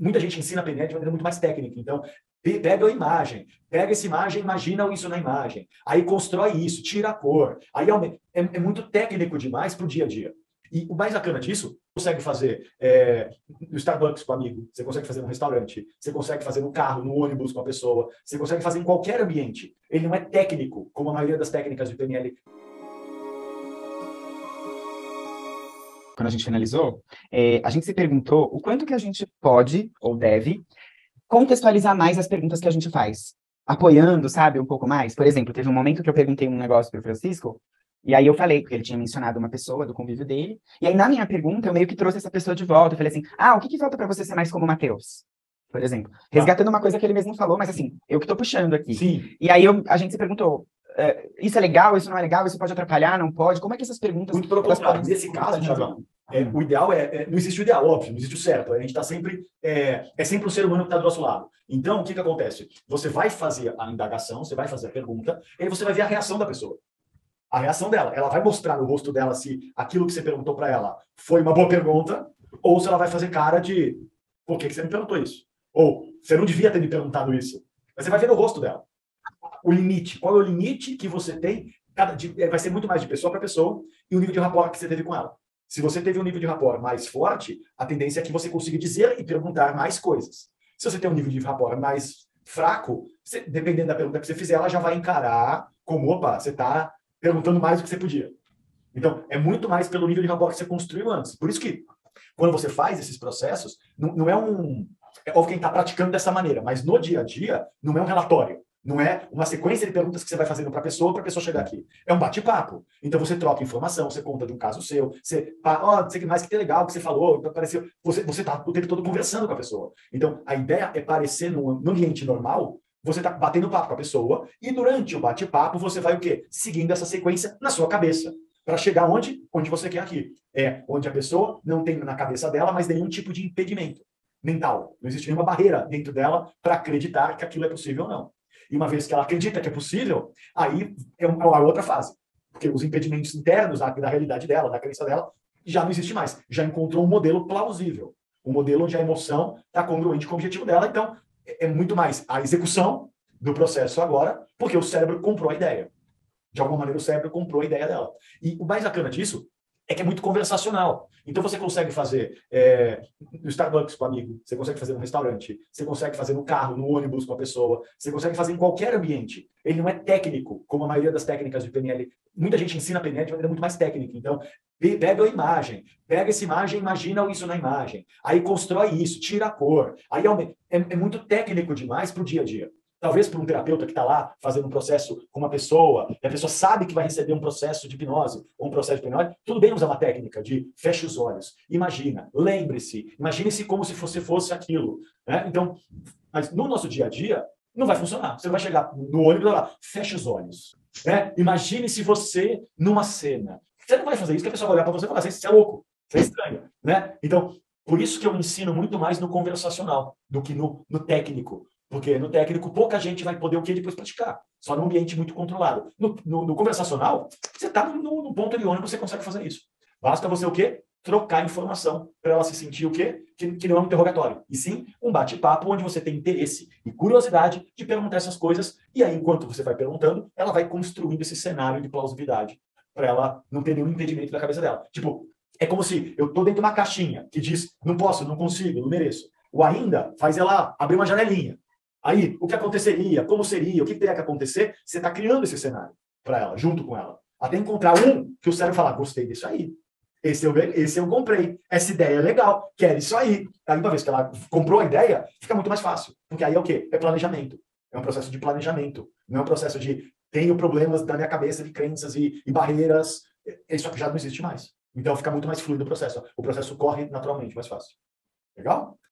muita gente ensina a PNL de maneira muito mais técnica. Então, pega a imagem, pega essa imagem, imagina isso na imagem. Aí constrói isso, tira a cor. Aí é muito técnico demais para o dia a dia. E o mais bacana disso, você consegue fazer no Starbucks com um amigo, você consegue fazer no restaurante, você consegue fazer no carro, no ônibus com a pessoa, você consegue fazer em qualquer ambiente. Ele não é técnico, como a maioria das técnicas de PNL. Quando a gente finalizou, a gente se perguntou o quanto que a gente pode ou deve contextualizar mais as perguntas que a gente faz, apoiando, sabe, um pouco mais. Por exemplo, teve um momento que eu perguntei um negócio para o Francisco, e aí eu falei, porque ele tinha mencionado uma pessoa do convívio dele, e aí na minha pergunta eu meio que trouxe essa pessoa de volta, eu falei assim, o que falta para você ser mais como o Matheus? Por exemplo, resgatando uma coisa que ele mesmo falou, mas assim, eu que tô puxando aqui. Sim. E aí a gente se perguntou, isso é legal, isso não é legal, isso pode atrapalhar, não pode? Como é que essas perguntas... Muito pelo contrário. Nesse caso, Thiago, o ideal não existe o ideal, óbvio, não existe o certo. A gente está sempre... É sempre o ser humano que está do nosso lado. Então, o que acontece? Você vai fazer a indagação, você vai fazer a pergunta, e aí você vai ver a reação da pessoa. A reação dela. Ela vai mostrar no rosto dela se aquilo que você perguntou para ela foi uma boa pergunta, ou se ela vai fazer cara de por que você me perguntou isso? Ou você não devia ter me perguntado isso. Mas você vai ver no rosto dela. O limite. Qual é o limite que você tem? Vai ser muito mais de pessoa para pessoa e o nível de rapport que você teve com ela. Se você teve um nível de rapport mais forte, a tendência é que você consiga dizer e perguntar mais coisas. Se você tem um nível de rapport mais fraco, dependendo da pergunta que você fizer, ela já vai encarar como, opa, você está perguntando mais do que você podia. Então, é muito mais pelo nível de rapport que você construiu antes. Por isso que, quando você faz esses processos, não é um... É óbvio quem está praticando dessa maneira, mas no dia a dia, não é um relatório. Não é uma sequência de perguntas que você vai fazendo para a pessoa chegar aqui. É um bate-papo. Então, você troca informação, você conta de um caso seu, você... não sei mais que legal que você falou, pareceu... Você está o tempo todo conversando com a pessoa. Então, a ideia é parecer no ambiente normal, você está batendo papo com a pessoa e durante o bate-papo você vai o quê? Seguindo essa sequência na sua cabeça. Para chegar onde? Onde você quer aqui. É onde a pessoa não tem na cabeça dela mais nenhum tipo de impedimento mental. Não existe nenhuma barreira dentro dela para acreditar que aquilo é possível ou não. E uma vez que ela acredita que é possível, aí é uma outra fase. Porque os impedimentos internos da realidade dela, da crença dela, já não existe mais. Já encontrou um modelo plausível. Um modelo onde a emoção está congruente com o objetivo dela. Então, é muito mais a execução do processo agora, porque o cérebro comprou a ideia. De alguma maneira, o cérebro comprou a ideia dela. E o mais bacana disso é que é muito conversacional. Então, você consegue fazer no Starbucks com um amigo, você consegue fazer no restaurante, você consegue fazer no carro, no ônibus com a pessoa, você consegue fazer em qualquer ambiente. Ele não é técnico, como a maioria das técnicas de PNL. Muita gente ensina a PNL de maneira muito mais técnica. Então, pega a imagem, pega essa imagem, imagina isso na imagem. Aí constrói isso, tira a cor. Aí é muito técnico demais para o dia a dia. Talvez para um terapeuta que está lá fazendo um processo com uma pessoa, e a pessoa sabe que vai receber um processo de hipnose, ou um processo de hipnose, tudo bem usar uma técnica de feche os olhos, imagina, lembre-se, imagine-se como se fosse aquilo. Né? Então, mas no nosso dia a dia, não vai funcionar. Você vai chegar no ônibus e falar, feche os olhos. Né? Imagine-se você numa cena. Você não vai fazer isso, que a pessoa vai olhar para você e falar, você é louco, você é estranho. Né? Então, por isso que eu ensino muito mais no conversacional do que no técnico. Porque no técnico, pouca gente vai poder o que depois praticar. Só num ambiente muito controlado. No conversacional, você está no ponto de ônibus, você consegue fazer isso. Basta você o quê? Trocar informação para ela se sentir o quê? Que não é um interrogatório. E sim um bate-papo onde você tem interesse e curiosidade de perguntar essas coisas. E aí, enquanto você vai perguntando, ela vai construindo esse cenário de plausibilidade para ela não ter nenhum impedimento na cabeça dela. Tipo, é como se eu estou dentro de uma caixinha que diz não posso, não consigo, não mereço. O ainda faz ela abrir uma janelinha. Aí, o que aconteceria? Como seria? O que teria que acontecer? Você está criando esse cenário para ela, junto com ela. Até encontrar um que o cérebro fala, gostei disso aí. Esse eu comprei. Essa ideia é legal. Quero isso aí. Aí, uma vez que ela comprou a ideia, fica muito mais fácil. Porque aí é o quê? É planejamento. É um processo de planejamento. Não é um processo de tenho problemas na minha cabeça de crenças e barreiras. Isso já não existe mais. Então, fica muito mais fluido o processo. O processo corre naturalmente, mais fácil. Legal?